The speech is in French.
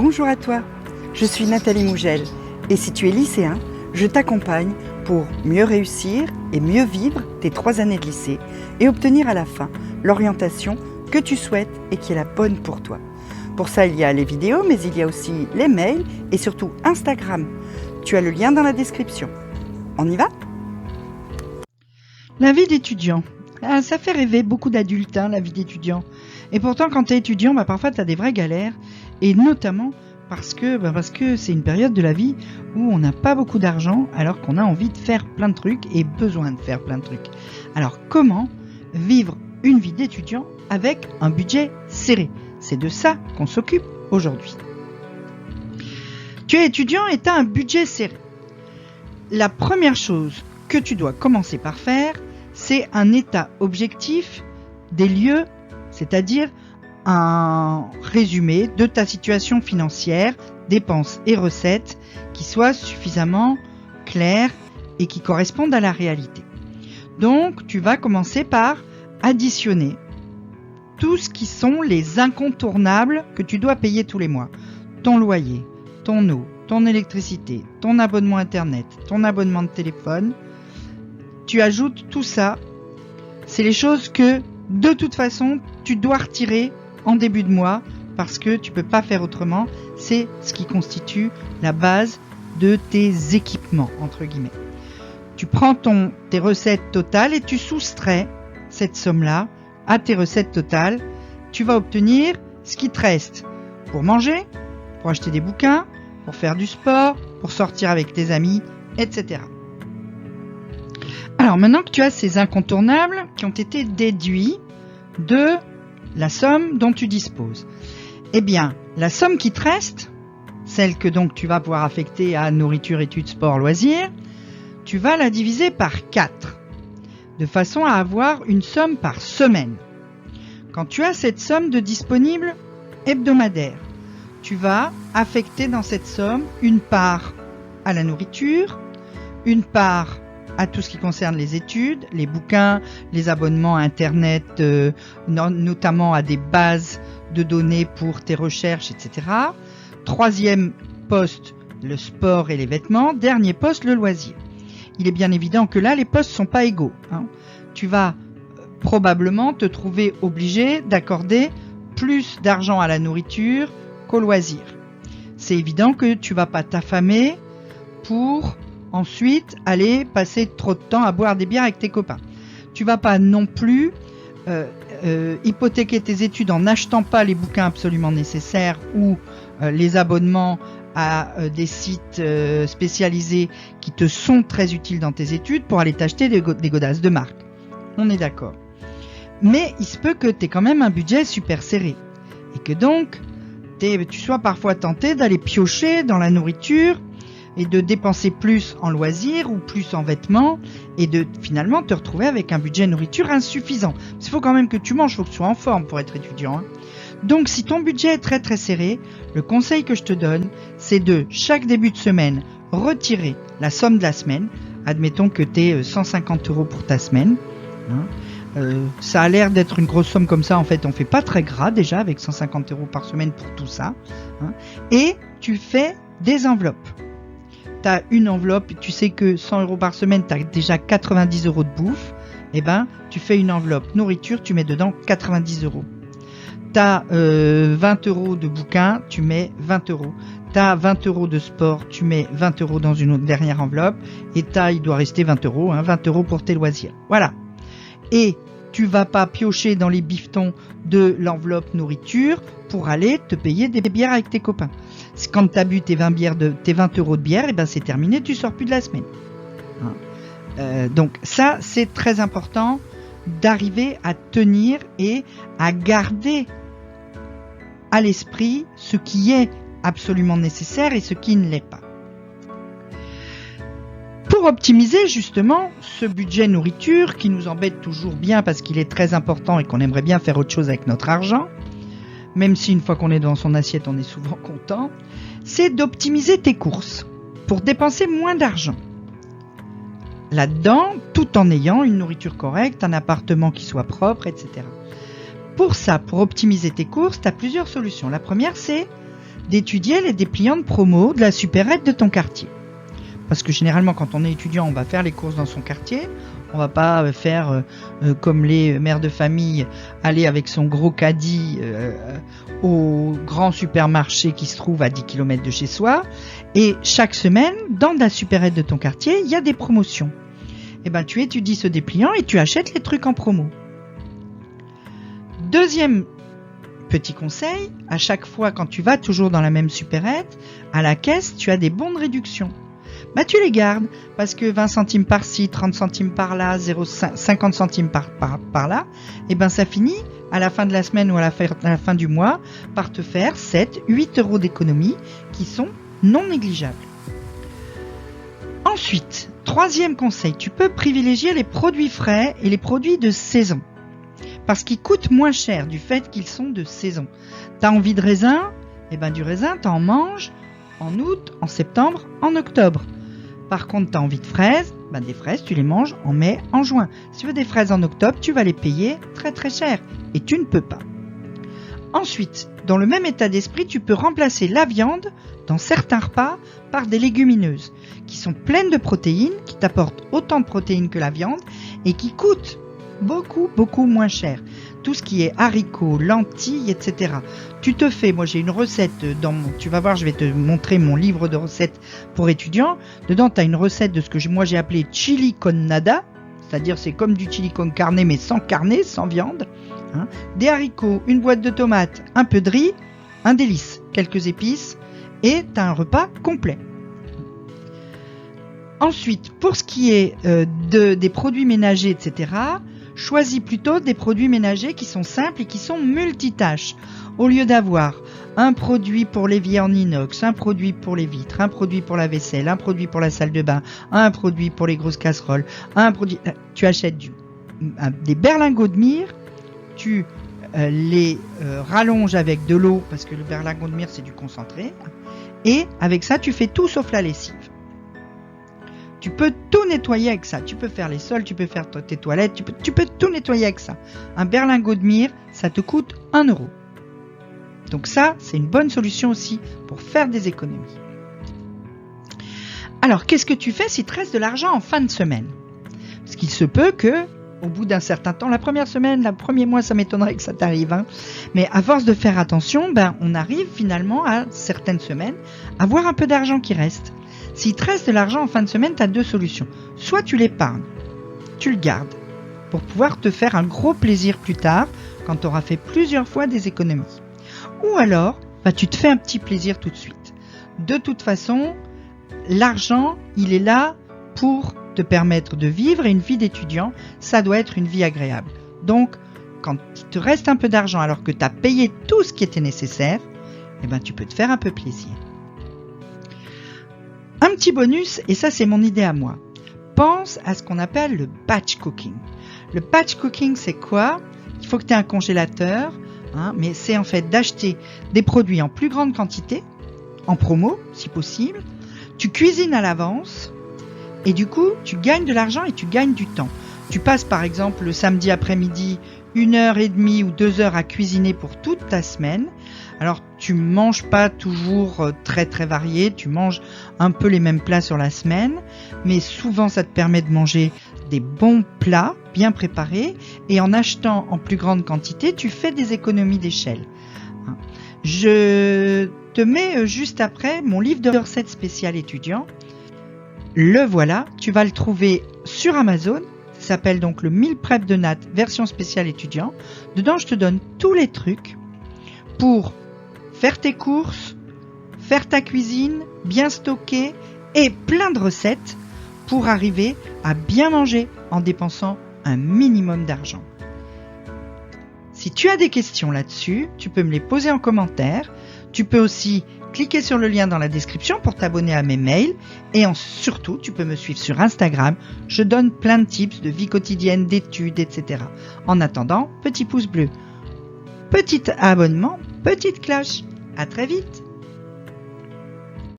Bonjour à toi, je suis Nathalie Mougel et si tu es lycéen, je t'accompagne pour mieux réussir et mieux vivre tes 3 années de lycée et obtenir à la fin l'orientation que tu souhaites et qui est la bonne pour toi. Pour ça, il y a les vidéos, mais il y a aussi les mails et surtout Instagram. Tu as le lien dans la description. On y va ? La vie d'étudiant. Ça fait rêver beaucoup d'adultes, la vie d'étudiant. Et pourtant, quand tu es étudiant, parfois tu as des vraies galères. Et notamment parce que c'est une période de la vie où on n'a pas beaucoup d'argent alors qu'on a envie de faire plein de trucs et besoin de faire plein de trucs. Alors comment vivre une vie d'étudiant avec un budget serré ? C'est de ça qu'on s'occupe aujourd'hui. Tu es étudiant et tu as un budget serré. La première chose que tu dois commencer par faire, c'est un état objectif des lieux, c'est-à-dire un résumé de ta situation financière, dépenses et recettes qui soit suffisamment clair et qui correspondent à la réalité. Donc, tu vas commencer par additionner tout ce qui sont les incontournables que tu dois payer tous les mois. Ton loyer, ton eau, ton électricité, ton abonnement internet, ton abonnement de téléphone. Tu ajoutes tout ça. C'est les choses que, de toute façon, tu dois retirer en début de mois parce que tu peux pas faire autrement. C'est ce qui constitue la base de tes équipements, entre guillemets. Tu prends tes recettes totales et tu soustrais cette somme-là à tes recettes totales. Tu vas obtenir ce qui te reste pour manger, pour acheter des bouquins, pour faire du sport, pour sortir avec tes amis, etc. Alors maintenant que tu as ces incontournables qui ont été déduits de la somme dont tu disposes, eh bien la somme qui te reste, celle que donc tu vas pouvoir affecter à nourriture, études, sport, loisirs, tu vas la diviser par 4 de façon à avoir une somme par semaine. Quand tu as cette somme de disponible hebdomadaire, tu vas affecter dans cette somme une part à la nourriture, une part à tout ce qui concerne les études, les bouquins, les abonnements à Internet, notamment à des bases de données pour tes recherches, etc. 3e poste, le sport et les vêtements. Dernier poste, le loisir. Il est bien évident que là, les postes ne sont pas égaux. Tu vas probablement te trouver obligé d'accorder plus d'argent à la nourriture qu'au loisir. C'est évident que tu ne vas pas t'affamer pour ensuite aller passer trop de temps à boire des bières avec tes copains. Tu vas pas non plus hypothéquer tes études en n'achetant pas les bouquins absolument nécessaires ou les abonnements à des sites spécialisés qui te sont très utiles dans tes études pour aller t'acheter des godasses de marque. On est d'accord. Mais il se peut que tu aies quand même un budget super serré et que donc tu sois parfois tenté d'aller piocher dans la nourriture et de dépenser plus en loisirs ou plus en vêtements et de finalement te retrouver avec un budget nourriture insuffisant. Il faut quand même que tu manges, il faut que tu sois en forme pour être étudiant. Donc si ton budget est très très serré, le conseil que je te donne, c'est de chaque début de semaine retirer la somme de la semaine. Admettons que tu aies 150 € pour ta semaine. Ça a l'air d'être une grosse somme comme ça, en fait on fait pas très gras déjà avec 150 € par semaine pour tout ça. Et tu fais des enveloppes. Tu as une enveloppe, tu sais que 100 € par semaine, tu as déjà 90 € de bouffe, eh ben, tu fais une enveloppe nourriture, tu mets dedans 90 €. Tu as 20 € de bouquins, tu mets 20 €. Tu as 20 € de sport, tu mets 20 € dans une autre dernière enveloppe, et il doit rester 20 €, 20 € pour tes loisirs. Voilà. Et tu vas pas piocher dans les bifetons de l'enveloppe nourriture pour aller te payer des bières avec tes copains. Quand tu as bu tes 20 € de bière, eh ben c'est terminé, tu sors plus de la semaine. Donc ça, c'est très important d'arriver à tenir et à garder à l'esprit ce qui est absolument nécessaire et ce qui ne l'est pas. Pour optimiser justement ce budget nourriture qui nous embête toujours bien parce qu'il est très important et qu'on aimerait bien faire autre chose avec notre argent, même si une fois qu'on est dans son assiette on est souvent content, c'est d'optimiser tes courses pour dépenser moins d'argent. Là-dedans, tout en ayant une nourriture correcte, un appartement qui soit propre, etc. Pour ça, pour optimiser tes courses, tu as plusieurs solutions. La première, c'est d'étudier les dépliants de promo de la supérette de ton quartier. Parce que généralement, quand on est étudiant, on va faire les courses dans son quartier. On va pas faire comme les mères de famille, aller avec son gros caddie au grand supermarché qui se trouve à 10 km de chez soi. Et chaque semaine, dans la supérette de ton quartier, il y a des promotions. Et ben, tu étudies ce dépliant et tu achètes les trucs en promo. Deuxième petit conseil, à chaque fois quand tu vas toujours dans la même supérette, à la caisse, tu as des bons de réduction. Bah, tu les gardes parce que 20 centimes par-ci, 30 centimes par-là, 50 centimes par-là, et ben ça finit à la fin de la semaine ou à la fin du mois par te faire 7, 8 euros d'économie qui sont non négligeables. Ensuite, troisième conseil, tu peux privilégier les produits frais et les produits de saison parce qu'ils coûtent moins cher du fait qu'ils sont de saison. T'as envie de raisin, et ben du raisin, t'en manges en août, en septembre, en octobre. Par contre, tu as envie de fraises, ben des fraises, tu les manges en mai, en juin. Si tu veux des fraises en octobre, tu vas les payer très très cher et tu ne peux pas. Ensuite, dans le même état d'esprit, tu peux remplacer la viande dans certains repas par des légumineuses qui sont pleines de protéines, qui t'apportent autant de protéines que la viande et qui coûtent beaucoup moins cher. Tout ce qui est haricots, lentilles, etc. Tu te fais, moi j'ai une recette tu vas voir, je vais te montrer mon livre de recettes pour étudiants. Dedans, tu as une recette de ce que moi j'ai appelé chili con nada, c'est-à-dire c'est comme du chili con carne, mais sans carne, sans viande. Hein. Des haricots, une boîte de tomates, un peu de riz, un délice, quelques épices, et tu as un repas complet. Ensuite, pour ce qui est des produits ménagers, etc., choisis plutôt des produits ménagers qui sont simples et qui sont multitâches. Au lieu d'avoir un produit pour l'évier en inox, un produit pour les vitres, un produit pour la vaisselle, un produit pour la salle de bain, un produit pour les grosses casseroles, tu achètes des berlingots de myrrhe, tu les rallonges avec de l'eau parce que le berlingot de myrrhe c'est du concentré et avec ça tu fais tout sauf la lessive. Tu peux tout nettoyer avec ça. Tu peux faire les sols, tu peux faire tes toilettes, tu peux tout nettoyer avec ça. Un berlingot de myrrhe, ça te coûte 1 euro. Donc ça, c'est une bonne solution aussi pour faire des économies. Alors, qu'est-ce que tu fais si tu restes de l'argent en fin de semaine ? Parce qu'il se peut que, au bout d'un certain temps, la première semaine, le premier mois, ça m'étonnerait que ça t'arrive. Hein. Mais à force de faire attention, on arrive finalement à certaines semaines à avoir un peu d'argent qui reste. S'il te reste de l'argent en fin de semaine, tu as deux solutions. Soit tu l'épargnes, tu le gardes pour pouvoir te faire un gros plaisir plus tard quand tu auras fait plusieurs fois des économies. Ou alors, tu te fais un petit plaisir tout de suite. De toute façon, l'argent, il est là pour te permettre de vivre et une vie d'étudiant, ça doit être une vie agréable. Donc, quand il te reste un peu d'argent alors que tu as payé tout ce qui était nécessaire, tu peux te faire un peu plaisir. Un petit bonus, et ça c'est mon idée à moi. Pense à ce qu'on appelle le batch cooking. Le batch cooking, c'est quoi ? Il faut que tu aies un congélateur, mais c'est en fait d'acheter des produits en plus grande quantité, en promo si possible. Tu cuisines à l'avance et du coup, tu gagnes de l'argent et tu gagnes du temps. Tu passes par exemple le samedi après-midi 1h30 ou 2h à cuisiner pour toute ta semaine. Alors, tu manges pas toujours très très varié, tu manges un peu les mêmes plats sur la semaine, mais souvent ça te permet de manger des bons plats bien préparés et en achetant en plus grande quantité, tu fais des économies d'échelle. Je te mets juste après mon livre de recettes spéciales étudiants. Le voilà, tu vas le trouver sur Amazon. Ça s'appelle donc le Meal Prep de Nat version spéciale étudiant. Dedans, je te donne tous les trucs pour faire tes courses, faire ta cuisine, bien stocker et plein de recettes pour arriver à bien manger en dépensant un minimum d'argent. Si tu as des questions là-dessus, tu peux me les poser en commentaire. Tu peux aussi cliquer sur le lien dans la description pour t'abonner à mes mails et surtout, tu peux me suivre sur Instagram. Je donne plein de tips de vie quotidienne, d'études, etc. En attendant, petit pouce bleu, petit abonnement, petite cloche. À très vite.